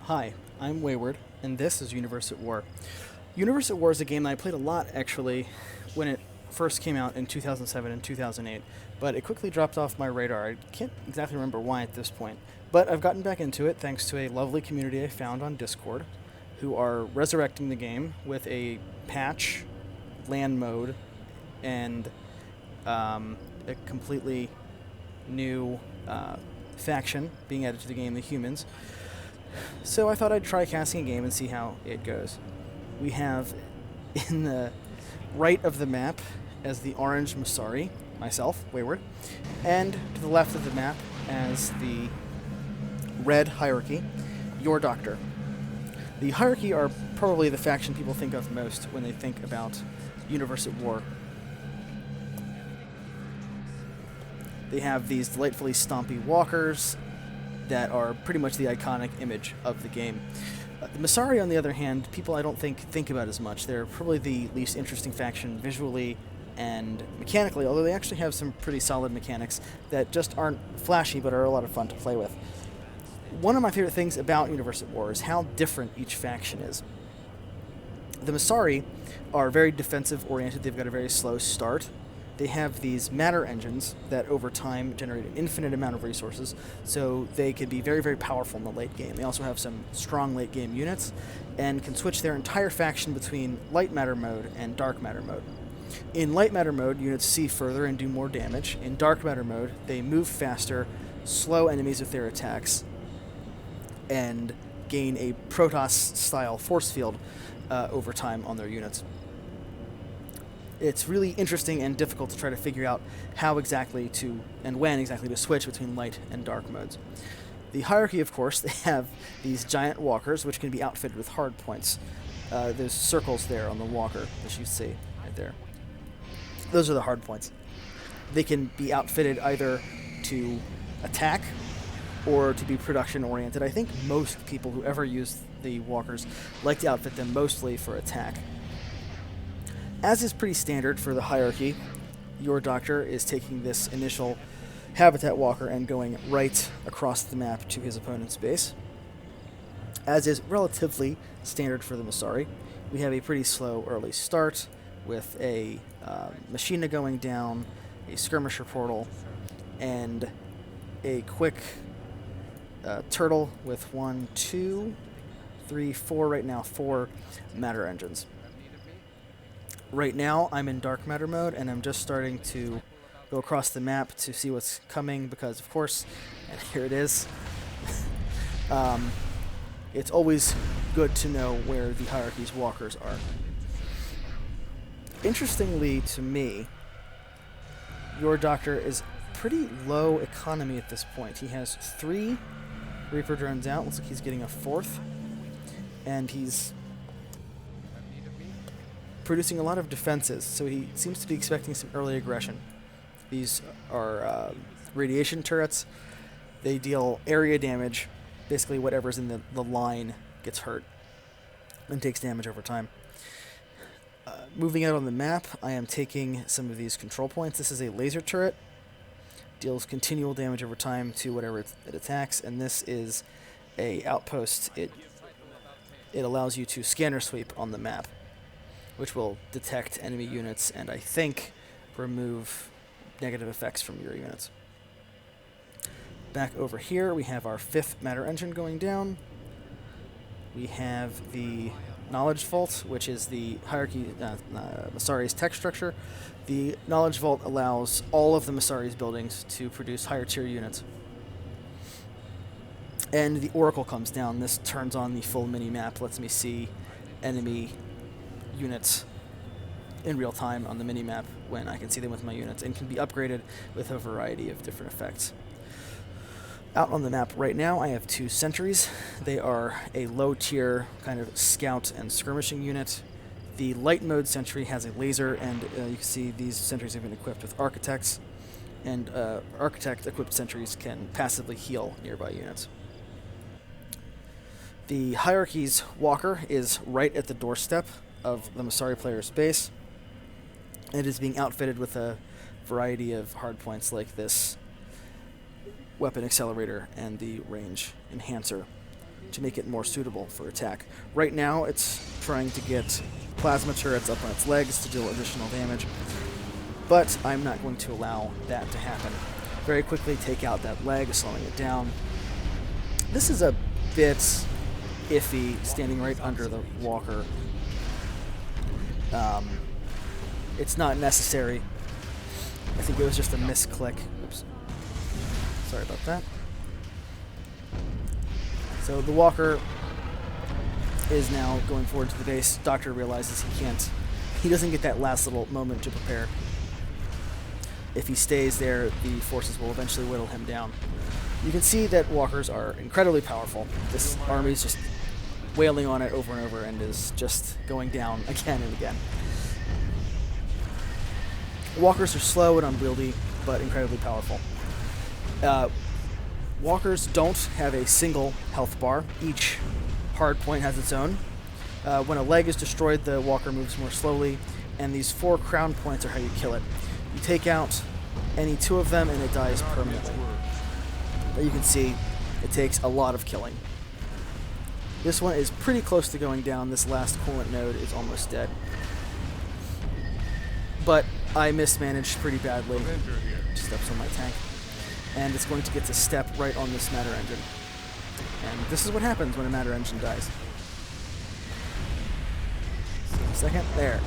Hi, I'm Wayward, and this is Universe at War. Universe at War is a game that I played a lot, actually, when it first came out in 2007 and 2008, but it quickly dropped off my radar. I can't exactly remember why at this point, but I've gotten back into it thanks to a lovely community I found on Discord who are resurrecting the game with a patch, land mode, and a completely new faction being added to the game, the humans. So I thought I'd try casting a game and see how it goes. We have in the right of the map as the orange Masari, myself, Wayward, and to the left of the map as the red hierarchy, YourDoctor. The hierarchy are probably the faction people think of most when they think about Universe at War. They have these delightfully stompy walkers that are pretty much the iconic image of the game. The Masari, on the other hand, people I don't think about as much. They're probably the least interesting faction visually and mechanically, although they actually have some pretty solid mechanics that just aren't flashy but are a lot of fun to play with. One of my favorite things about Universe at War is how different each faction is. The Masari are very defensive-oriented. They've got a very slow start. They have these matter engines that over time generate an infinite amount of resources, so they can be very, very powerful in the late game. They also have some strong late game units and can switch their entire faction between light matter mode and dark matter mode. In light matter mode, units see further and do more damage. In dark matter mode, they move faster, slow enemies with their attacks, and gain a Protoss-style force field over time on their units. It's really interesting and difficult to try to figure out how exactly to, and when exactly to switch between light and dark modes. The hierarchy, of course, they have these giant walkers, which can be outfitted with hard points. There's circles there on the walker, as you see right there. Those are the hard points. They can be outfitted either to attack or to be production-oriented. I think most people who ever use the walkers like to outfit them mostly for attack. As is pretty standard for the hierarchy, YourDoctor is taking this initial habitat walker and going right across the map to his opponent's base. As is relatively standard for the Masari, we have a pretty slow early start with a machina going down, a skirmisher portal, and a quick turtle with 1, 2, 3, 4, right now 4 matter engines. Right now, I'm in dark matter mode, and I'm just starting to go across the map to see what's coming, because, of course, and here it is, it's always good to know where the hierarchy's walkers are. Interestingly to me, YourDoctor is pretty low economy at this point. He has 3 Reaper drones out, looks like he's getting a 4th, and he's producing a lot of defenses, so he seems to be expecting some early aggression. These are radiation turrets. They deal area damage. Basically, whatever's in the line gets hurt and takes damage over time. Moving out on the map, I am taking some of these control points. This is a laser turret. Deals continual damage over time to whatever it attacks, and this is a outpost. It allows you to scanner sweep on the map, which will detect enemy units and, I think, remove negative effects from your units. Back over here, we have our 5th matter engine going down. We have the Knowledge Vault, which is the hierarchy, Masari's tech structure. The Knowledge Vault allows all of the Masari's buildings to produce higher tier units. And the Oracle comes down. This turns on the full mini-map, lets me see enemy units in real time on the mini-map when I can see them with my units, and can be upgraded with a variety of different effects. Out on the map right now, I have 2 sentries. They are a low-tier kind of scout and skirmishing unit. The light mode sentry has a laser, and you can see these sentries have been equipped with architects, and architect-equipped sentries can passively heal nearby units. The hierarchy's walker is right at the doorstep of the Masari player's base. It is being outfitted with a variety of hardpoints like this weapon accelerator and the range enhancer. to make it more suitable for attack. Right now, it's trying to get plasma turrets up on its legs to deal additional damage, but I'm not going to allow that to happen. Very quickly take out that leg, slowing it down. This is a bit iffy, standing right under the walker. It's not necessary. I think it was just a misclick. Oops. Sorry about that. So the walker is now going forward to the base. Doctor realizes he doesn't get that last little moment to prepare. If he stays there, the forces will eventually whittle him down. You can see that walkers are incredibly powerful. This army is just wailing on it over and over and is just going down again and again. Walkers are slow and unwieldy, but incredibly powerful. Walkers don't have a single health bar. Each hard point has its own. When a leg is destroyed, the walker moves more slowly, and these 4 crown points are how you kill it. You take out any 2 of them, and it dies permanently. But you can see it takes a lot of killing. This one is pretty close to going down. This last coolant node is almost dead. But I mismanaged pretty badly. Steps on my tank. And it's going to get to step right on this matter engine. And this is what happens when a matter engine dies. Second, there.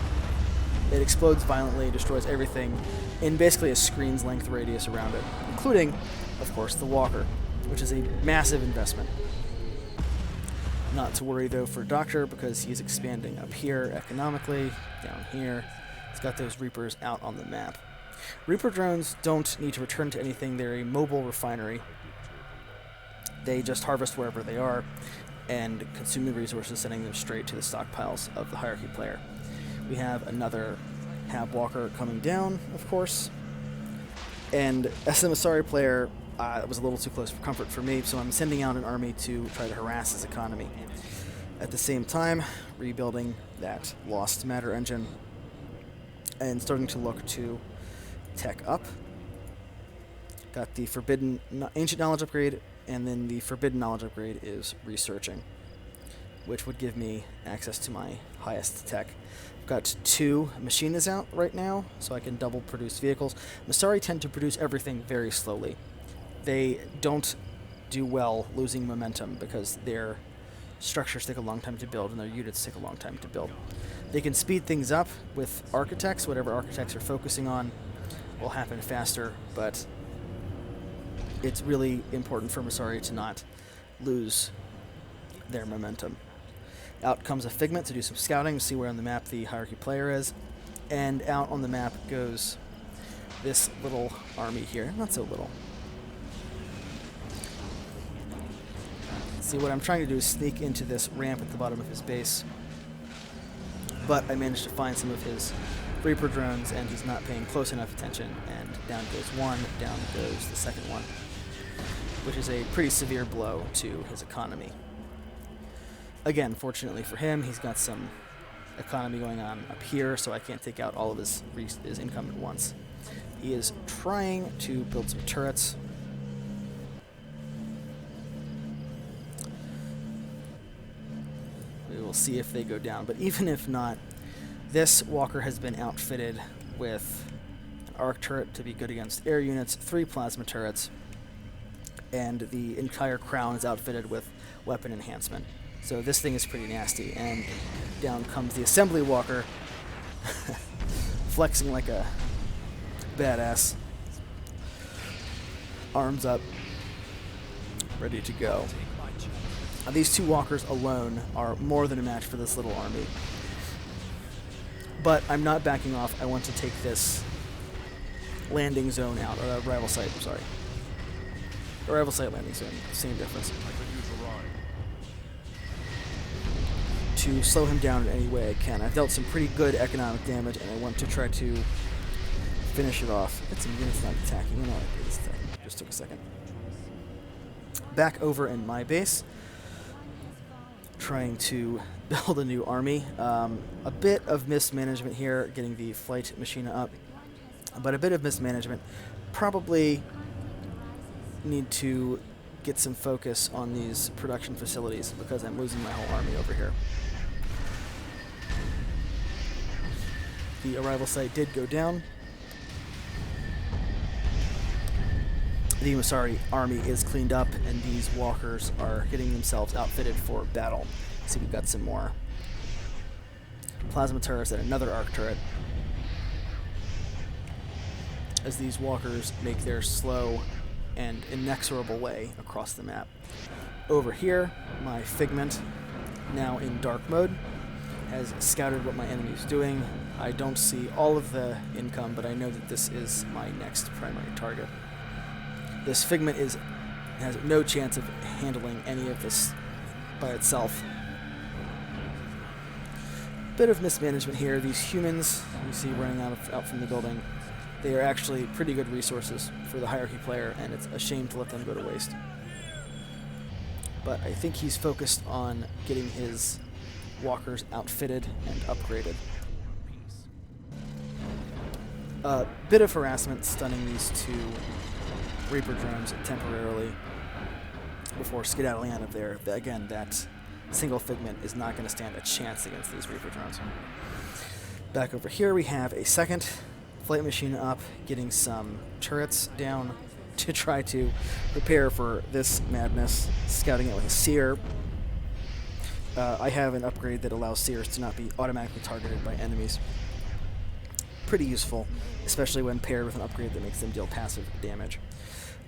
It explodes violently, destroys everything in basically a screen's length radius around it, including, of course, the walker, which is a massive investment. Not to worry, though, for Doctor, because he's expanding up here economically, down here. He's got those Reapers out on the map. Reaper drones don't need to return to anything. They're a mobile refinery. They just harvest wherever they are and consume the resources, sending them straight to the stockpiles of the hierarchy player. We have another Hab Walker coming down, of course. And as a Masari player, it was a little too close for comfort for me, so I'm sending out an army to try to harass his economy. At the same time, rebuilding that lost matter engine and starting to look to tech up. Got the forbidden ancient knowledge upgrade, and then the forbidden knowledge upgrade is researching, which would give me access to my highest tech. I've got 2 machinists out right now, so I can double produce vehicles. Masari tend to produce everything very slowly. They don't do well losing momentum because their structures take a long time to build and their units take a long time to build. They can speed things up with architects. Whatever architects are focusing on will happen faster, but it's really important for Masari to not lose their momentum. Out comes a Figment to do some scouting, to see where on the map the hierarchy player is, and out on the map goes this little army here. Not so little. See, what I'm trying to do is sneak into this ramp at the bottom of his base, but I managed to find some of his Reaper drones, and he's not paying close enough attention, and down goes one, down goes the second one, which is a pretty severe blow to his economy. Again, fortunately for him, he's got some economy going on up here, so I can't take out all of his income at once. He is trying to build some turrets. We will see if they go down, but even if not, this walker has been outfitted with an arc turret to be good against air units, 3 plasma turrets, and the entire crown is outfitted with weapon enhancement. So this thing is pretty nasty, and down comes the assembly walker, flexing like a badass. Arms up, ready to go. These 2 walkers alone are more than a match for this little army. But I'm not backing off. I want to take this landing zone out, or arrival site, I'm sorry. Arrival site, landing zone, same difference. To slow him down in any way I can. I've dealt some pretty good economic damage, and I want to try to finish it off. Get some units not attacking. You know what? This just took a second. Back over in my base, trying to build a new army. A bit of mismanagement here, getting the flight machine up, but a bit of mismanagement. Probably need to get some focus on these production facilities because I'm losing my whole army over here. The arrival site did go down. The Masari army is cleaned up, and these walkers are getting themselves outfitted for battle. See, we've got some more plasma turrets and another arc turret as these walkers make their slow and inexorable way across the map. Over here, my Figment, now in dark mode, has scouted what my enemy is doing. I don't see all of the income, but I know that this is my next primary target. This Figment has no chance of handling any of this by itself. Bit of mismanagement here. These humans you see running out from the building, they are actually pretty good resources for the hierarchy player, and it's a shame to let them go to waste. But I think he's focused on getting his walkers outfitted and upgraded. A bit of harassment stunning these two Reaper drones temporarily before skedaddling out of there. Again, that single Figment is not going to stand a chance against these Reaper drones. Back over here we have a second flight machine up, getting some turrets down to try to prepare for this madness, scouting it with a Seer. I have an upgrade that allows Seers to not be automatically targeted by enemies. Pretty useful, especially when paired with an upgrade that makes them deal passive damage.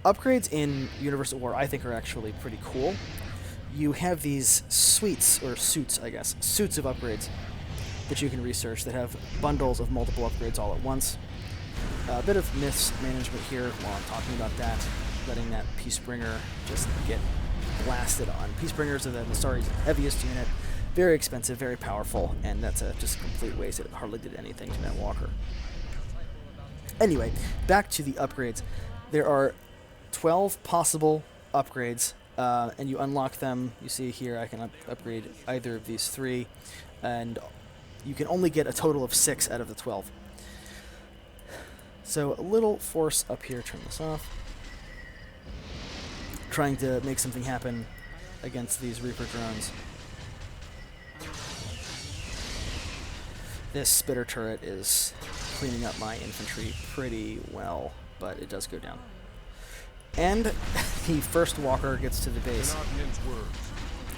Upgrades in Universal War I think are actually pretty cool. You have these suites, or suits I guess, suits of upgrades that you can research that have bundles of multiple upgrades all at once. A bit of mismanagement here while I'm talking about that, letting that Peacebringer just get blasted on. Peacebringers are the Masari's heaviest unit, very expensive, very powerful, and that's just a complete waste. It hardly did anything to that walker. Anyway, back to the upgrades. There are 12 possible upgrades, and you unlock them. You see here I can upgrade either of these three, and you can only get a total of 6 out of the 12. So a little force up here, turn this off. Trying to make something happen against these Reaper drones. This Spitter turret is cleaning up my infantry pretty well, but it does go down. And the first walker gets to the base.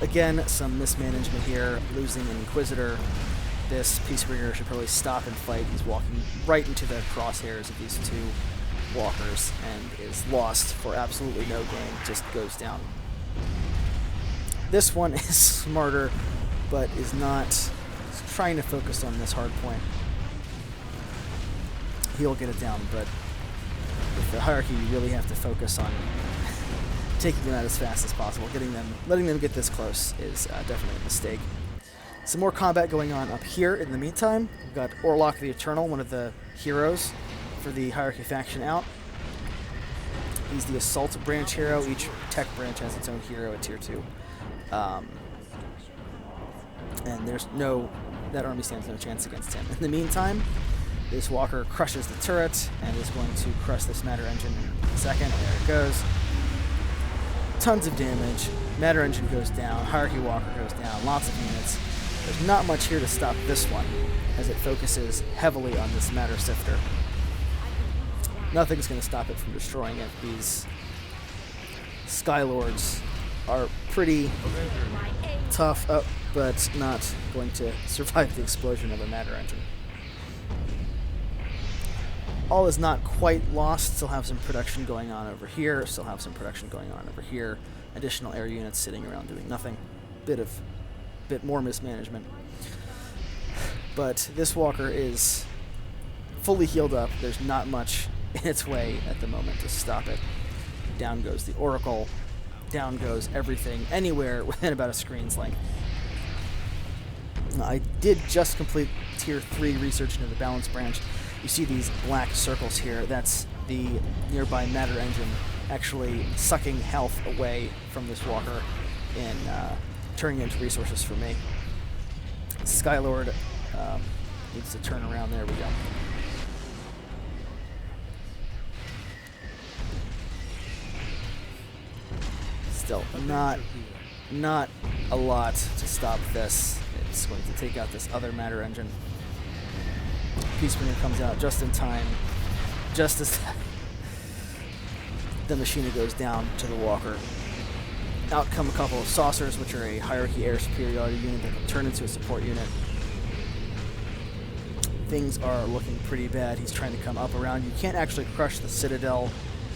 Again, some mismanagement here, losing an Inquisitor. This Peacebringer should probably stop and fight. He's walking right into the crosshairs of these two walkers and is lost for absolutely no gain, just goes down. This one is smarter, but is not trying to focus on this hard point. He'll get it down, but with the hierarchy, you really have to focus on taking them out as fast as possible. Letting them get this close is definitely a mistake. Some more combat going on up here in the meantime. We've got Orlok the Eternal, one of the heroes for the hierarchy faction out. He's the assault branch hero. Each tech branch has its own hero at tier 2. And that army stands no chance against him. In the meantime, this walker crushes the turret and is going to crush this matter engine in a second. There it goes. Tons of damage. Matter engine goes down. Hierarchy walker goes down. Lots of units. There's not much here to stop this one, as it focuses heavily on this matter sifter. Nothing's going to stop it from destroying it. These Skylords are pretty tough, but not going to survive the explosion of a matter engine. All is not quite lost. Still have some production going on over here. Still have some production going on over here. Additional air units sitting around doing nothing. Bit more mismanagement. But this walker is fully healed up. There's not much in its way at the moment to stop it. Down goes the Oracle. Down goes everything, anywhere within about a screen's length. I did just complete tier 3 research into the balance branch. You see these black circles here. That's the nearby matter engine actually sucking health away from this walker and turning it into resources for me. Skylord needs to turn around. There we go. Still, not a lot to stop this. It's going to take out this other matter engine. Peacebringer comes out just in time, just as the machina goes down to the walker. Out come a couple of saucers, which are a hierarchy air superiority unit that can turn into a support unit. Things are looking pretty bad. He's trying to come up around. You can't actually crush the citadel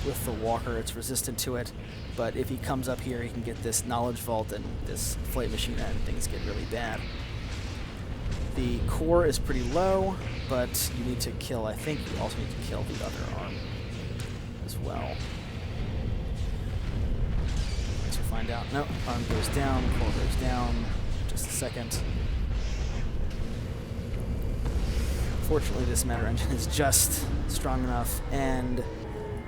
with the walker. It's resistant to it. But if he comes up here, he can get this knowledge vault and this flight machina, and things get really bad. The core is pretty low, but you need to kill, I think you also need to kill the other arm as well. Let's find out. No, arm goes down, core goes down. Just a second. Fortunately, this matter engine is just strong enough, and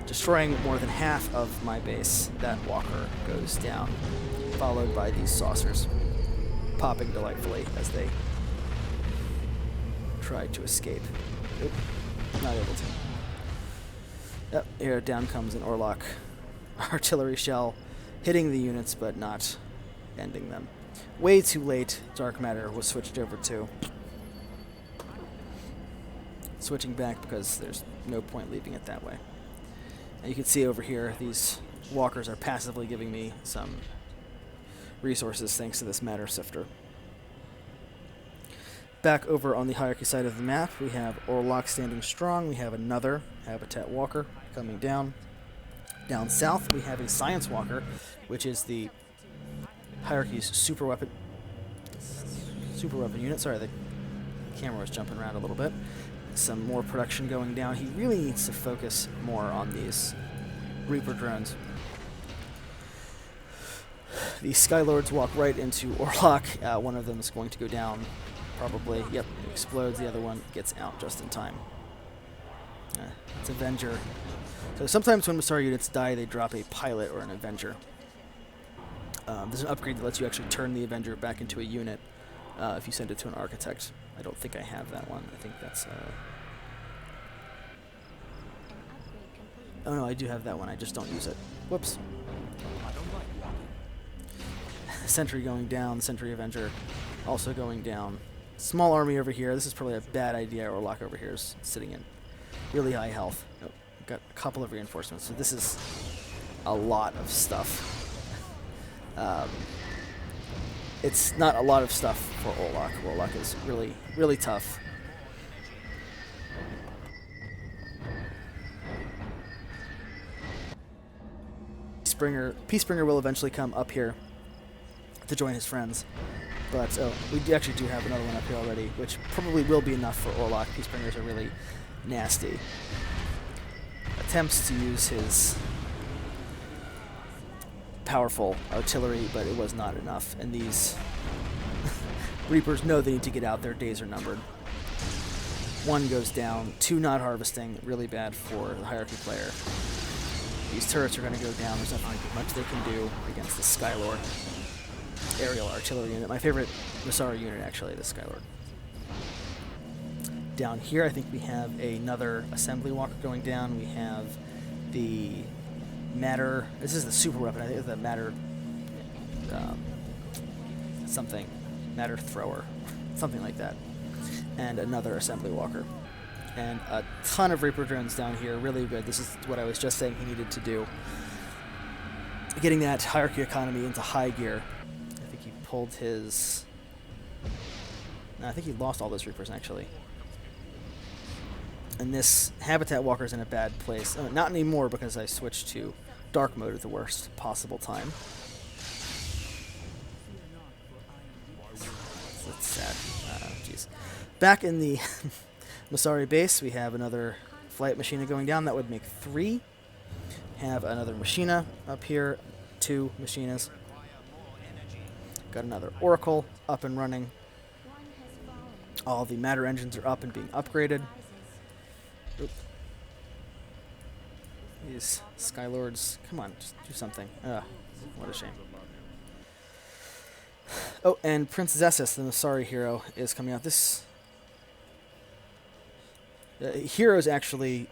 destroying more than half of my base, that walker goes down, followed by these saucers, popping delightfully as they try to escape. Oop, not able to. Yep, here down comes an Orlok artillery shell, hitting the units but not ending them. Way too late, dark matter was switched over to. Switching back because there's no point leaving it that way. And you can see over here, these walkers are passively giving me some resources thanks to this matter sifter. Back over on the hierarchy side of the map, we have Orlok standing strong. We have another habitat walker coming down. Down south, we have a science walker, which is the hierarchy's super weapon unit. Sorry, the camera was jumping around a little bit. Some more production going down. He really needs to focus more on these Reaper drones. The Skylords walk right into Orlok. One of them is going to go down, probably. Yep, it explodes. The other one gets out just in time. It's Avenger. So sometimes when Masari units die, they drop a pilot or an Avenger. There's an upgrade that lets you actually turn the Avenger back into a unit if you send it to an Architect. I don't think I have that one. I think that's... Oh no, I do have that one. I just don't use it. Whoops. Sentry going down. Sentry Avenger also going down. Small army over here. This is probably a bad idea. Orlok over here is sitting in really high health. Oh, got a couple of reinforcements. So this is a lot of stuff. It's not a lot of stuff for Orlok. Orlok is really, really tough. Peacebringer will eventually come up here to join his friends. But we actually do have another one up here already, which probably will be enough for Orlok. Peacebringers are really nasty. Attempts to use his powerful artillery, but it was not enough. And these Reapers know they need to get out. Their days are numbered. One goes down, two not harvesting, really bad for the hierarchy player. These turrets are going to go down. There's nothing much they can do against the Skylord aerial artillery unit. My favorite Masari unit, actually, the Skylord. Down here, I think we have another assembly walker going down. We have the matter. This is the super weapon. I think it's the matter something. Matter thrower. Something like that. And another assembly walker. And a ton of Reaper drones down here. Really good. This is what I was just saying he needed to do. Getting that hierarchy economy into high gear. I think he pulled his... No, I think he lost all those Reapers, actually. And this habitat walker is in a bad place. Not anymore, because I switched to dark mode at the worst possible time. That's sad. Jeez. Back in the Masari base, we have another flight machina going down. That would make 3. Have another machina up here. 2 machinas. Got another Oracle up and running. All the matter engines are up and being upgraded. Oop. These Skylords, come on, just do something. What a shame. Oh, and Prince Zessus, the Masari hero, is coming out. This hero is actually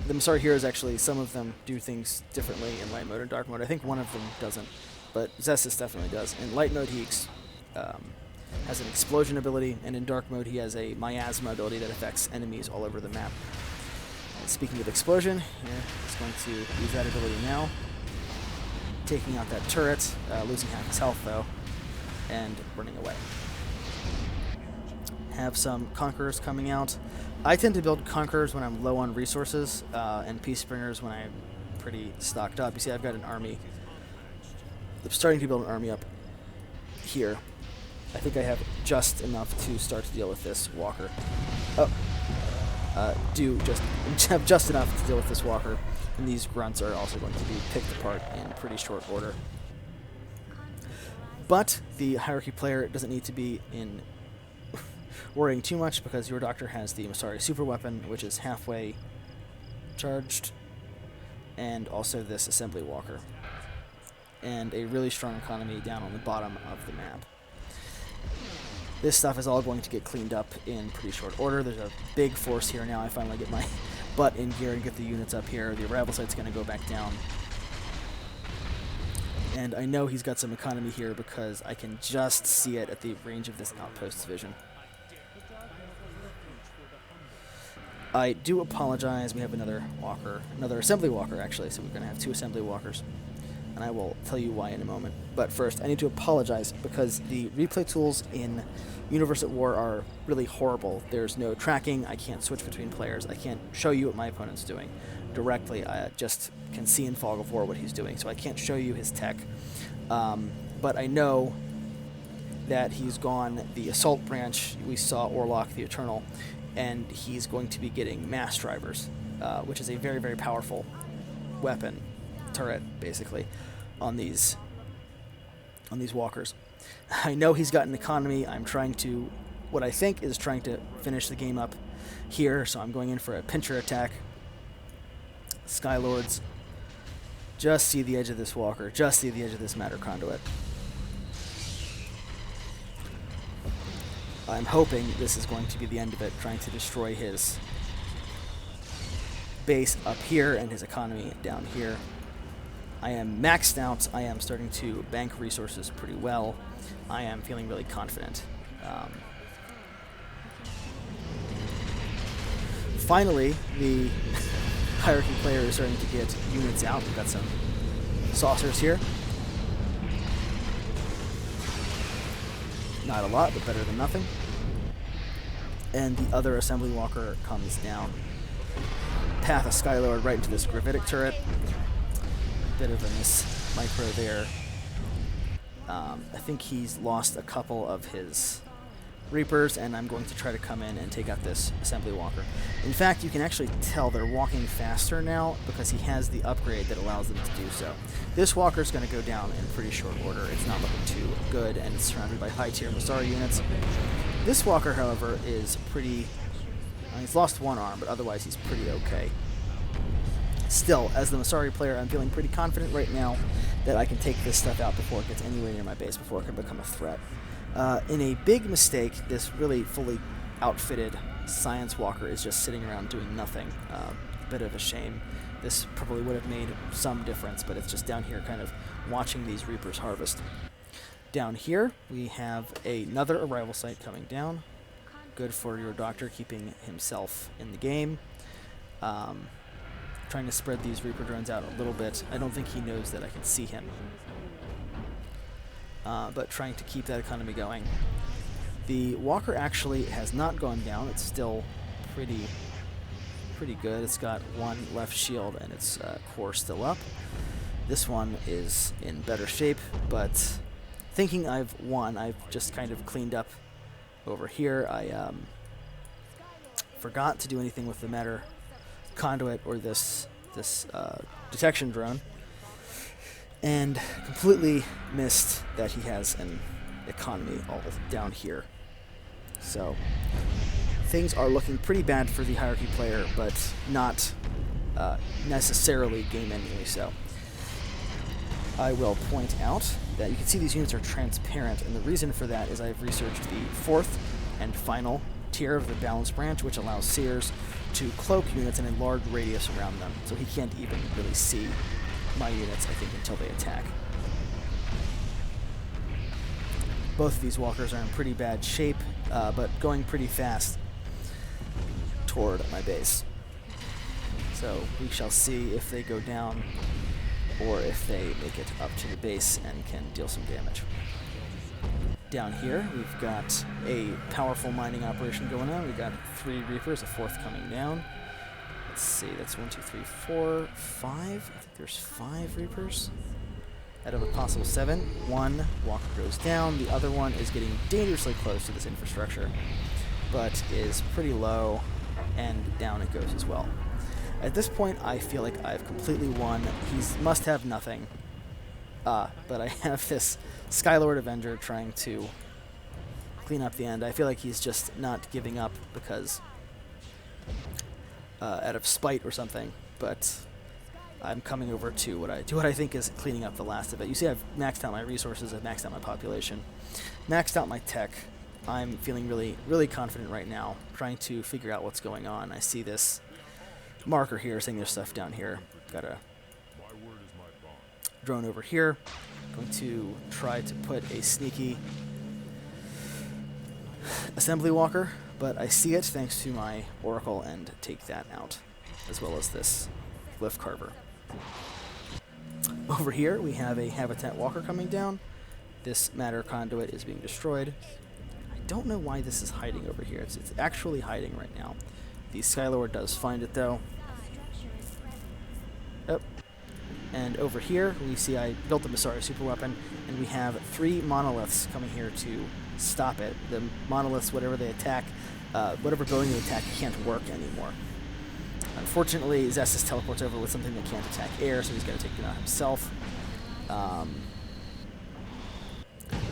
the Masari heroes actually, some of them do things differently in light mode and dark mode. I think one of them doesn't, but Zestus definitely does. In light mode, he has an explosion ability, and in dark mode, he has a miasma ability that affects enemies all over the map. And speaking of explosion, he's going to use that ability now, taking out that turret, losing half his health though, and running away. Have some Conquerors coming out. I tend to build Conquerors when I'm low on resources, and Peacebringers when I'm pretty stocked up. You see, I've got an army. I'm starting to build an army up here. I think I have just enough to start to deal with this walker. Have just enough to deal with this walker, and these grunts are also going to be picked apart in pretty short order. But the hierarchy player doesn't need to be in worrying too much, because YourDoctor has the Masari super weapon, which is halfway charged, and also this assembly walker, and a really strong economy down on the bottom of the map. This stuff is all going to get cleaned up in pretty short order. There's a big force here now. I finally get my butt in gear and get the units up here. The arrival site's going to go back down. And I know he's got some economy here because I can just see it at the range of this outpost vision. I do apologize. We have another walker, another assembly walker actually, so we're going to have 2 assembly walkers. And I will tell you why in a moment. But first, I need to apologize because the replay tools in Universe at War are really horrible. There's no tracking. I can't switch between players. I can't show you what my opponent's doing directly. I just can see in Fog of War what he's doing, so I can't show you his tech. But I know that he's gone the Assault branch. We saw Orlok the Eternal, and he's going to be getting Mass Drivers, which is a very, very powerful weapon, turret, basically, on these walkers. I know he's got an economy. I'm trying to, what I think is trying to finish the game up here, so I'm going in for a pincher attack. Skylords, just see the edge of this walker, just see the edge of this matter conduit. I'm hoping this is going to be the end of it, trying to destroy his base up here and his economy down here. I am maxed out. I am starting to bank resources pretty well. I am feeling really confident. Finally, the hierarchy player is starting to get units out. We've got some saucers here. Not a lot, but better than nothing. And the other assembly walker comes down. Path a Skylord right into this gravitic turret. Bit of a miss micro there. I think he's lost a couple of his Reapers, and I'm going to try to come in and take out this assembly walker. In fact, you can actually tell they're walking faster now because he has the upgrade that allows them to do so. This walker's going to go down in pretty short order. It's not looking too good, and it's surrounded by high-tier Masari units. This walker, however, is pretty... he's lost one arm, but otherwise he's pretty okay. Still, as the Masari player, I'm feeling pretty confident right now that I can take this stuff out before it gets anywhere near my base, before it can become a threat. In a big mistake, this really fully outfitted Science Walker is just sitting around doing nothing. A bit of a shame. This probably would have made some difference, but it's just down here kind of watching these Reapers harvest. Down here, we have another arrival site coming down. Good for YourDoctor, keeping himself in the game. Trying to spread these Reaper drones out a little bit. I don't think he knows that I can see him. But trying to keep that economy going. The Walker actually has not gone down. It's still pretty good. It's got one left shield and its core still up. This one is in better shape, but thinking I've won, I've just kind of cleaned up over here. I forgot to do anything with the matter conduit or this detection drone, and completely missed that he has an economy all down here. So things are looking pretty bad for the hierarchy player, but not necessarily game-endingly so. I will point out that you can see these units are transparent, and the reason for that is I've researched the fourth and final tier of the balance branch, which allows seers to cloak units in a large radius around them, so he can't even really see my units, I think, until they attack. Both of these walkers are in pretty bad shape, but going pretty fast toward my base. So we shall see if they go down or if they make it up to the base and can deal some damage. Down here, we've got a powerful mining operation going on. We've got 3 Reapers, a 4th coming down. Let's see, that's 1, 2, 3, 4, 5. I think there's 5 Reapers out of a possible 7. 1 walker goes down. The other one is getting dangerously close to this infrastructure, but is pretty low, and down it goes as well. At this point, I feel like I've completely won. He must have nothing. But I have this Skylord Avenger trying to clean up the end. I feel like he's just not giving up because out of spite or something. But I'm coming over to what I think is cleaning up the last of it. You see, I've maxed out my resources. I've maxed out my population, maxed out my tech. I'm feeling really, really confident right now, trying to figure out what's going on. I see this marker here saying there's stuff down here. Got a drone over here. Going to try to put a sneaky assembly walker, but I see it thanks to my oracle and take that out, as well as this glyph carver. Over here we have a habitat walker coming down. This matter conduit is being destroyed. I don't know why this is hiding over here. It's actually hiding right now. The Skylord does find it though. Yep. And over here, we see I built the Masari superweapon, and we have 3 monoliths coming here to stop it. The monoliths, whatever they attack, whatever building they attack, can't work anymore. Unfortunately, Zestus teleports over with something that can't attack air, so he's got to take it out himself.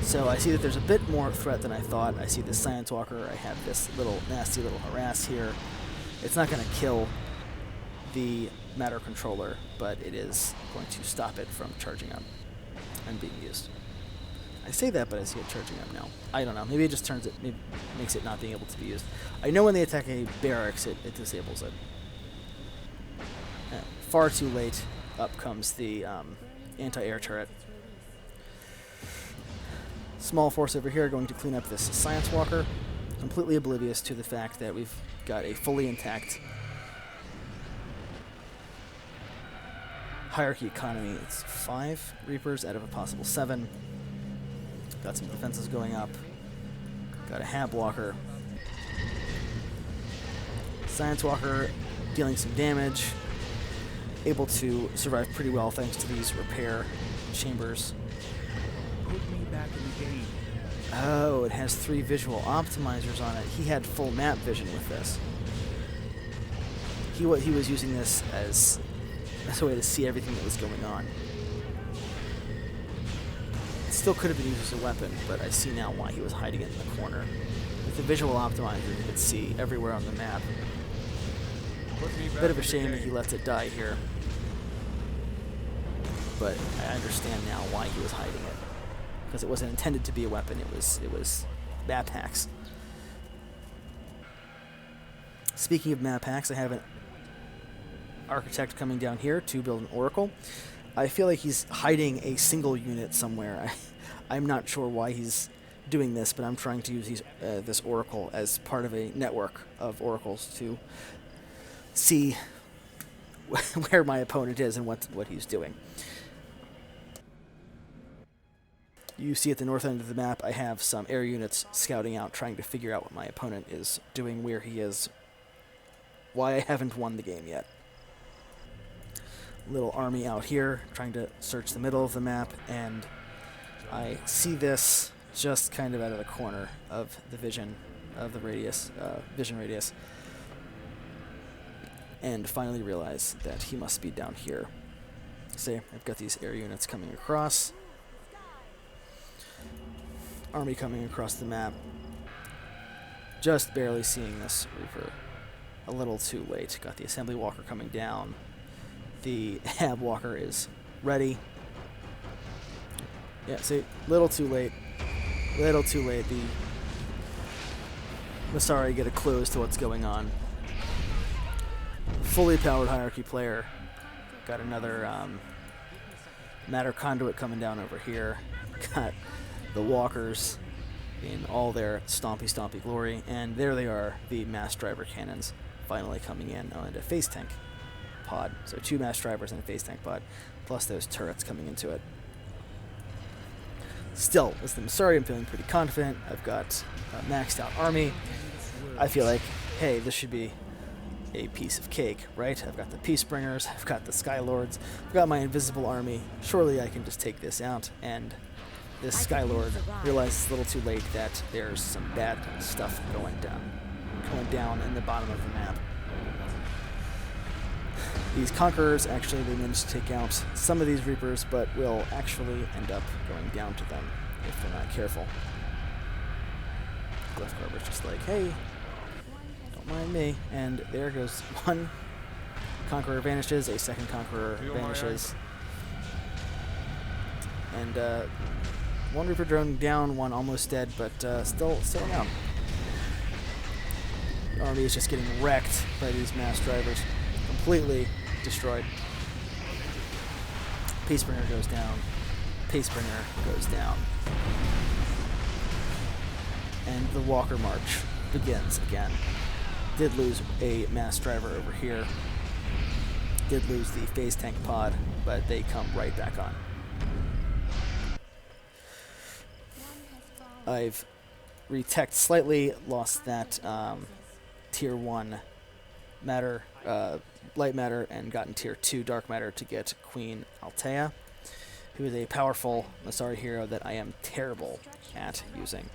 So I see that there's a bit more threat than I thought. I see this Science Walker. I have this nasty little harass here. It's not going to kill the matter controller, but it is going to stop it from charging up and being used. I say that, but I see it charging up now. I don't know. Maybe it just turns it, maybe makes it not being able to be used. I know when they attack a barracks, it disables it. Far too late. Up comes the anti-air turret. Small force over here going to clean up this Science Walker, completely oblivious to the fact that we've got a fully intact hierarchy economy. It's 5 Reapers out of a possible 7. Got some defenses going up. Got a Hab Walker. Science Walker dealing some damage. Able to survive pretty well thanks to these repair chambers. Put me back in the game. Oh, it has 3 visual optimizers on it. He had full map vision with this. He was using this as a way to see everything that was going on. It still could have been used as a weapon, but I see now why he was hiding it in the corner. With the visual optimizer, you could see everywhere on the map. Bit of a shame that he left it die here, but I understand now why he was hiding it, because it wasn't intended to be a weapon. It was map hacks. Speaking of map hacks, I have an architect coming down here to build an oracle. I feel like he's hiding a single unit somewhere. I'm not sure why he's doing this, but I'm trying to use this oracle as part of a network of oracles to see where my opponent is and what he's doing. You see at the north end of the map, I have some air units scouting out, trying to figure out what my opponent is doing, where he is, why I haven't won the game yet. Little army out here, trying to search the middle of the map, and I see this just kind of out of the corner of the vision radius, and finally realize that he must be down here. See, I've got these air units coming across. Army coming across the map. Just barely seeing this Reaper. A little too late. Got the assembly walker coming down. The Hab walker is ready. Yeah, see, little too late. Little too late. Masari get a clue as to what's going on. Fully powered hierarchy player. Got another matter conduit coming down over here. Got the walkers in all their stompy glory, and there they are, the mass driver cannons finally coming in. Oh, and a phase tank pod. So 2 mass drivers and a phase tank pod, plus those turrets coming into it. Still, as the Masari, I'm feeling pretty confident. I've got a maxed out army. I feel like, hey, this should be a piece of cake, right? I've got the Peacebringers, I've got the Skylords, I've got my invisible army. Surely I can just take this out, and this Skylord realizes a little too late that there's some bad stuff going down in the bottom of the map. These Conquerors, actually, they managed to take out some of these Reapers, but will actually end up going down to them if they're not careful. Glyph Carver's just like, hey, don't mind me. And there goes one Conqueror vanishes, a second Conqueror vanishes. And one Reaper drone down, one almost dead, but still around. The army is just getting wrecked by these mass drivers. Completely destroyed. Peacebringer goes down. Peacebringer goes down. And the Walker March begins again. Did lose a mass driver over here. Did lose the phase tank pod, but they come right back on. I've reteched slightly, lost that tier 1 matter, light matter, and gotten tier 2 dark matter to get Queen Altea, who is a powerful Masari hero that I am terrible at using.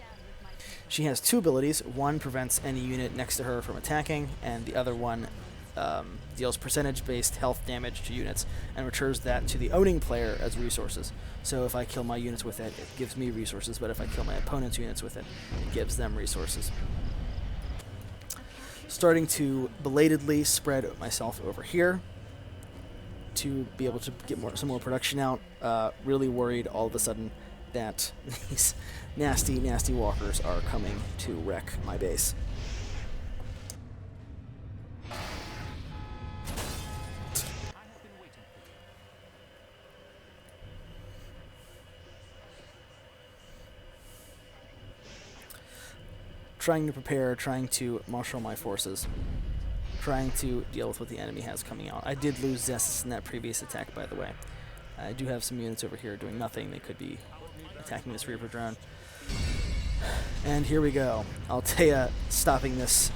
She has 2 abilities. One prevents any unit next to her from attacking, and the other one deals percentage-based health damage to units and returns that to the owning player as resources. So if I kill my units with it, it gives me resources, but if I kill my opponent's units with it, it gives them resources. Starting to belatedly spread myself over here to be able to get some more production out. Really worried all of a sudden that these nasty walkers are coming to wreck my base. Trying to prepare, trying to marshal my forces, trying to deal with what the enemy has coming out. I did lose Zestus in that previous attack, by the way. I do have some units over here doing nothing. They could be attacking this Reaper drone. And here we go. Altea stopping this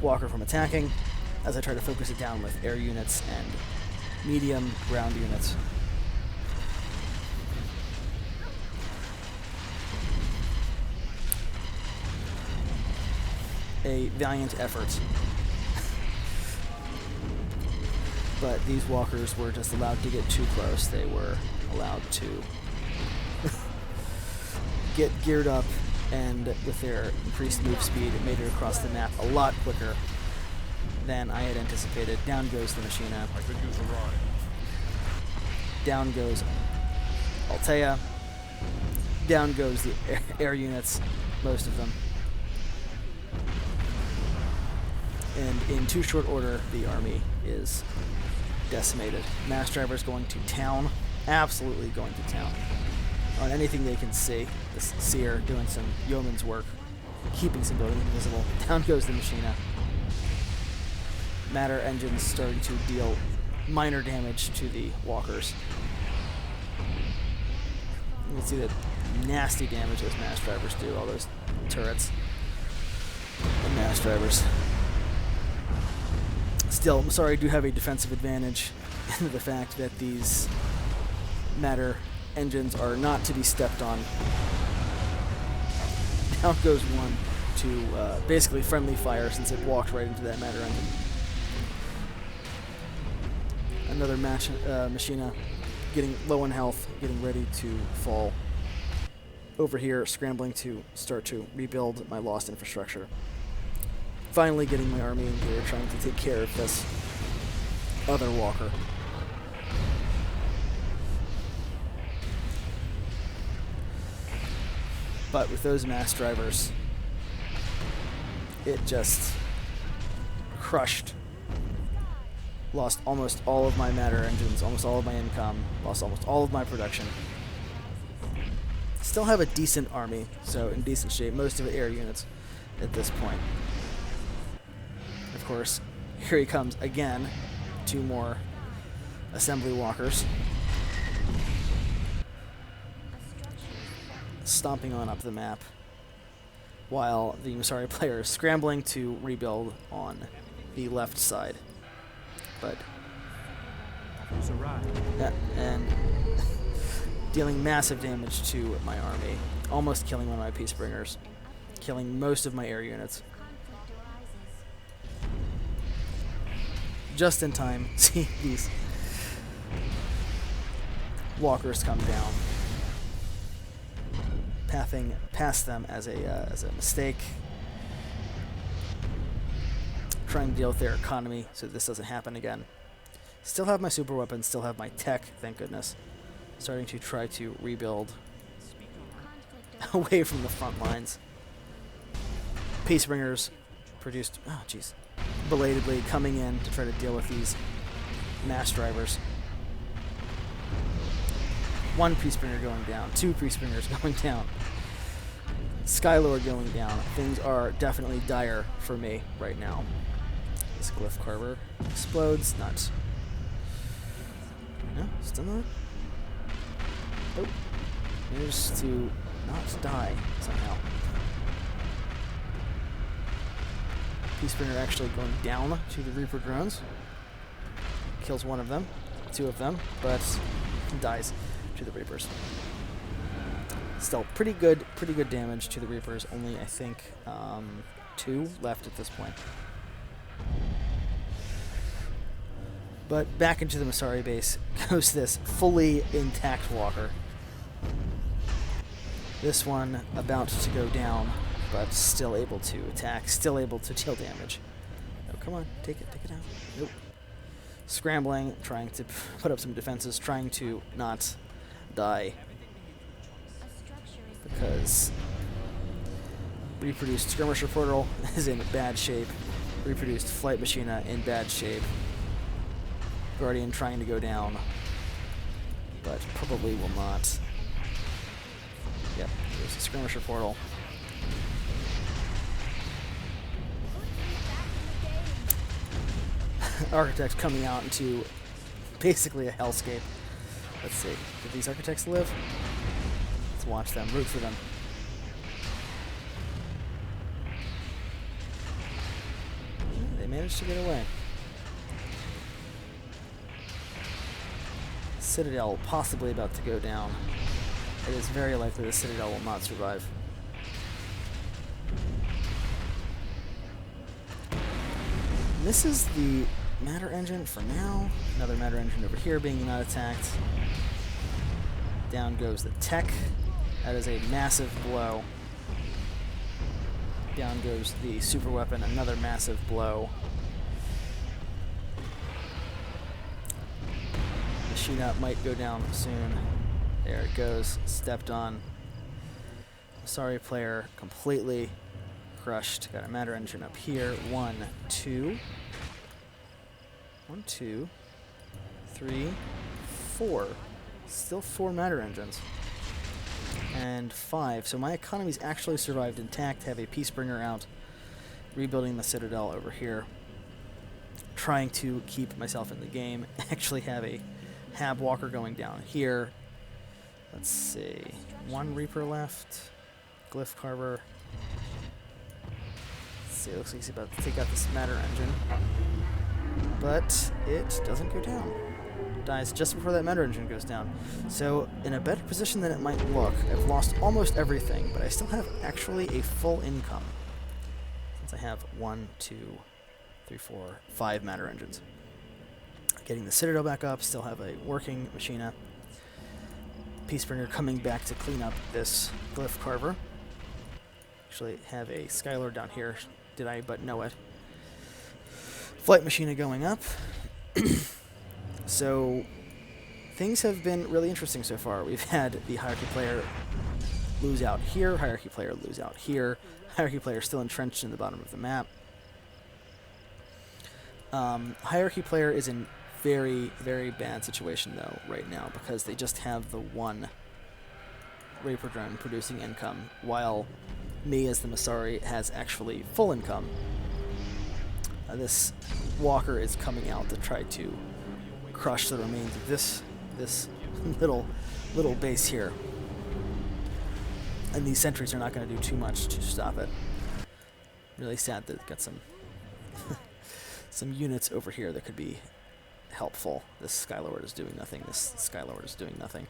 walker from attacking as I try to focus it down with air units and medium ground units. A valiant effort. But these walkers were just allowed to get too close. They were allowed to get geared up, and with their increased move speed, it made it across the map a lot quicker than I had anticipated. Down goes the Machina. I could use a ride. Down goes Altea. Down goes the air units, most of them. And in too short order, the army is decimated. Mass drivers going to town, absolutely going to town. On anything they can see. This Seer doing some yeoman's work, keeping some buildings invisible. Down goes the Machina. Matter engines starting to deal minor damage to the walkers. You can see the nasty damage those mass drivers do, all those turrets and mass drivers. Still, Masari do have a defensive advantage in the fact that these matter engines are not to be stepped on. Down goes one to basically friendly fire since it walked right into that matter engine. Another Machina getting low on health, getting ready to fall. Over here, scrambling to start to rebuild my lost infrastructure. Finally getting my army in here, trying to take care of this other walker. But with those mass drivers it just crushed. Lost almost all of my matter engines, almost all of my income, lost almost all of my production. Still have a decent army, so in decent shape, most of it air units at this point. Of course, here he comes again, 2 more assembly walkers. Stomping on up the map, while the Masari player is scrambling to rebuild on the left side. But and dealing massive damage to my army, almost killing one of my Peace Bringers, killing most of my air units. Just in time, see these walkers come down, pathing past them as a mistake. Trying to deal with their economy so this doesn't happen again. Still have my super weapons, still have my tech, thank goodness. Starting to try to rebuild away from the front lines. Peacebringers produced, oh jeez, belatedly coming in to try to deal with these mass drivers. 1 Peacebringer going down, 2 Peacebringers going down. Skylord going down. Things are definitely dire for me right now. This Glyph Carver explodes. Nuts. No, still not. Oh, managed to not die somehow. Peacebringer actually going down to the Reaper drones. Kills 1 of them, 2 of them, but dies to the Reapers. Still pretty good damage to the Reapers. Only I think 2 left at this point. But back into the Masari base goes this fully intact walker. This one about to go down, but still able to attack, still able to deal damage. Oh, come on, take it out. Nope. Scrambling, trying to put up some defenses, trying to not die. Because reproduced skirmisher portal is in bad shape. Reproduced flight machina in bad shape. Guardian trying to go down, but probably will not. Yep, there's a skirmisher portal. Architects coming out into basically a hellscape. Let's see, did these architects live? Let's watch them, root for them. They managed to get away. Citadel possibly about to go down. It is very likely the Citadel will not survive. And this is the matter engine for now. Another matter engine over here being not attacked. Down goes the tech. That is a massive blow. Down goes the super weapon, another massive blow. Machina might go down soon. There it goes, stepped on. Sorry, player completely crushed. Got a matter engine up here. 1, 2. 1, 2, 3, 4. Still 4 matter engines. And 5. So my economy's actually survived intact. Have a Peacebringer out. Rebuilding the Citadel over here. Trying to keep myself in the game. Actually have a Hab Walker going down here. Let's see. 1 Reaper left. Glyph Carver. Let's see, it looks like he's about to take out this matter engine. But it doesn't go down. Dies just before that matter engine goes down. So, in a better position than it might look. I've lost almost everything, but I still have actually a full income. Since I have 1, 2, 3, 4, 5 matter engines. Getting the Citadel back up, still have a working machina. Peacebringer coming back to clean up this Glyph Carver. Actually have a Skylord down here. Did I but know it? Flight machina going up. So things have been really interesting so far. We've had the hierarchy player lose out here. Hierarchy player lose out here. Hierarchy player still entrenched in the bottom of the map. Hierarchy player is in very, very bad situation though right now because they just have the one Reaper drone producing income, while me as the Masari has actually full income. This walker is coming out to try to crush the remains of this little base here, and these sentries are not going to do too much to stop it. Really sad that got some some units over here that could be helpful. This Skylord is doing nothing. This Skylord is doing nothing.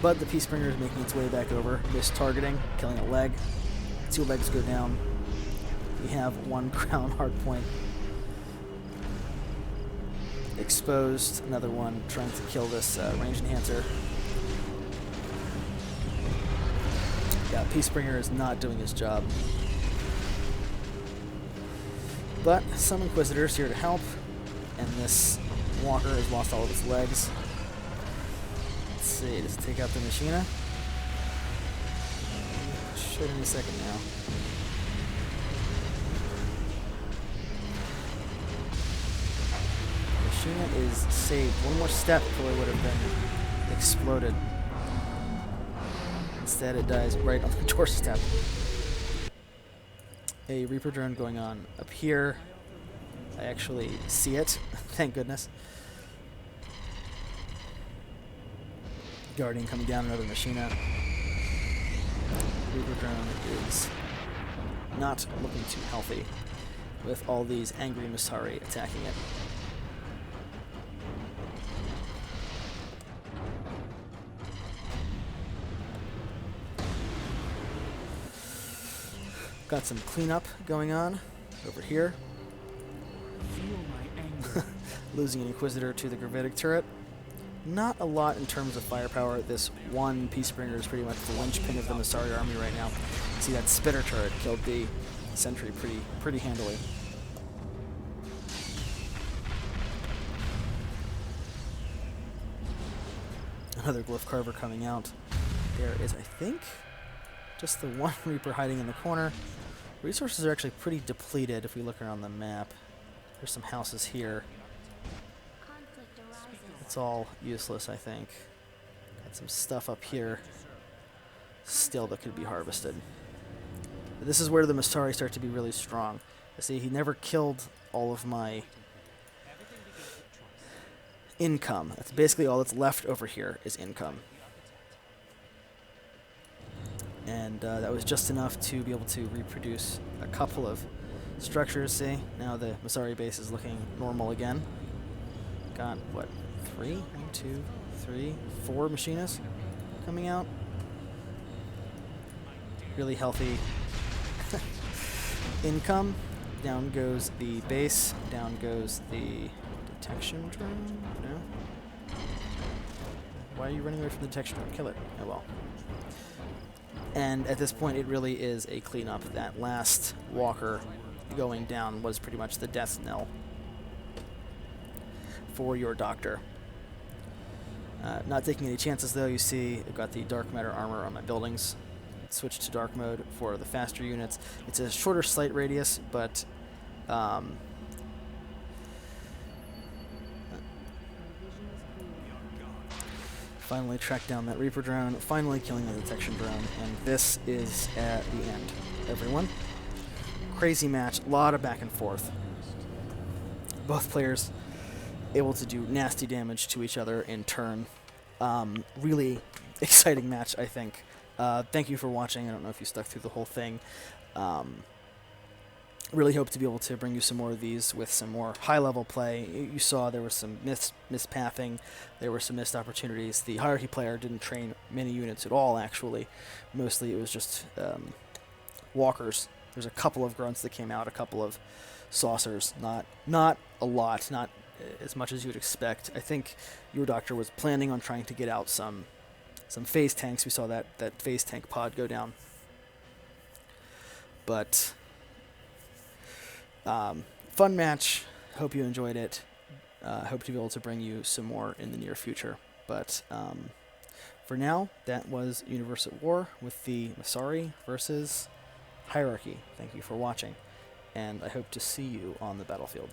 But the Peacebringer is making its way back over, mis-targeting, killing a leg. 2 legs go down. We have 1 crown hardpoint exposed. Another one trying to kill this range enhancer. Yeah, Peacebringer is not doing his job. But some Inquisitors here to help, and this walker has lost all of its legs. Let's see, does it take out the Machina? Should any second now. Machina is saved. One more step before it would have been exploded. Instead it dies right on the doorstep. A Reaper drone going on up here. I actually see it, thank goodness. Guardian coming down, another Machina. Reaper drone is not looking too healthy with all these angry Masari attacking it. Got some cleanup going on over here. Feel my anger. Losing an Inquisitor to the Gravitic turret. Not a lot in terms of firepower. This one Peacebringer is pretty much the linchpin of the Masari army right now. See, that Spitter turret killed the sentry pretty handily. Another Glyph Carver coming out. There is, I think, just the one Reaper hiding in the corner. Resources are actually pretty depleted if we look around the map. There's some houses here. It's all useless, I think. Got some stuff up here still that could be harvested. But this is where the Masari start to be really strong. See, he never killed all of my income. That's basically all that's left over here is income. And that was just enough to be able to reproduce a couple of structures. See, now the Masari base is looking normal again. Got, what, 3? 1, 2, 3, 4 Machinas coming out. Really healthy income. Down goes the base. Down goes the detection drone. No? Why are you running away from the detection drone? Kill it. Oh well. And at this point, it really is a cleanup. That last walker going down was pretty much the death knell for YourDoctor. Not taking any chances, though. You see, I've got the dark matter armor on my buildings. Switch to dark mode for the faster units. It's a shorter sight radius, but finally tracked down that Reaper drone, finally killing the detection drone, and this is at the end, everyone. Crazy match, a lot of back and forth. Both players able to do nasty damage to each other in turn. Really exciting match, I think. Thank you for watching. I don't know if you stuck through the whole thing. Really hope to be able to bring you some more of these with some more high-level play. You saw there was some mispathing. There were some missed opportunities. The hierarchy player didn't train many units at all, actually. Mostly it was just walkers. There's a couple of grunts that came out, a couple of saucers. Not a lot, not as much as you would expect. I think YourDoctor was planning on trying to get out some phase tanks. We saw that phase tank pod go down. But fun match. Hope you enjoyed it. Hope to be able to bring you some more in the near future. But for For now, that was Universe at War with the Masari versus Hierarchy. Thank you for watching, and I hope to see you on the battlefield.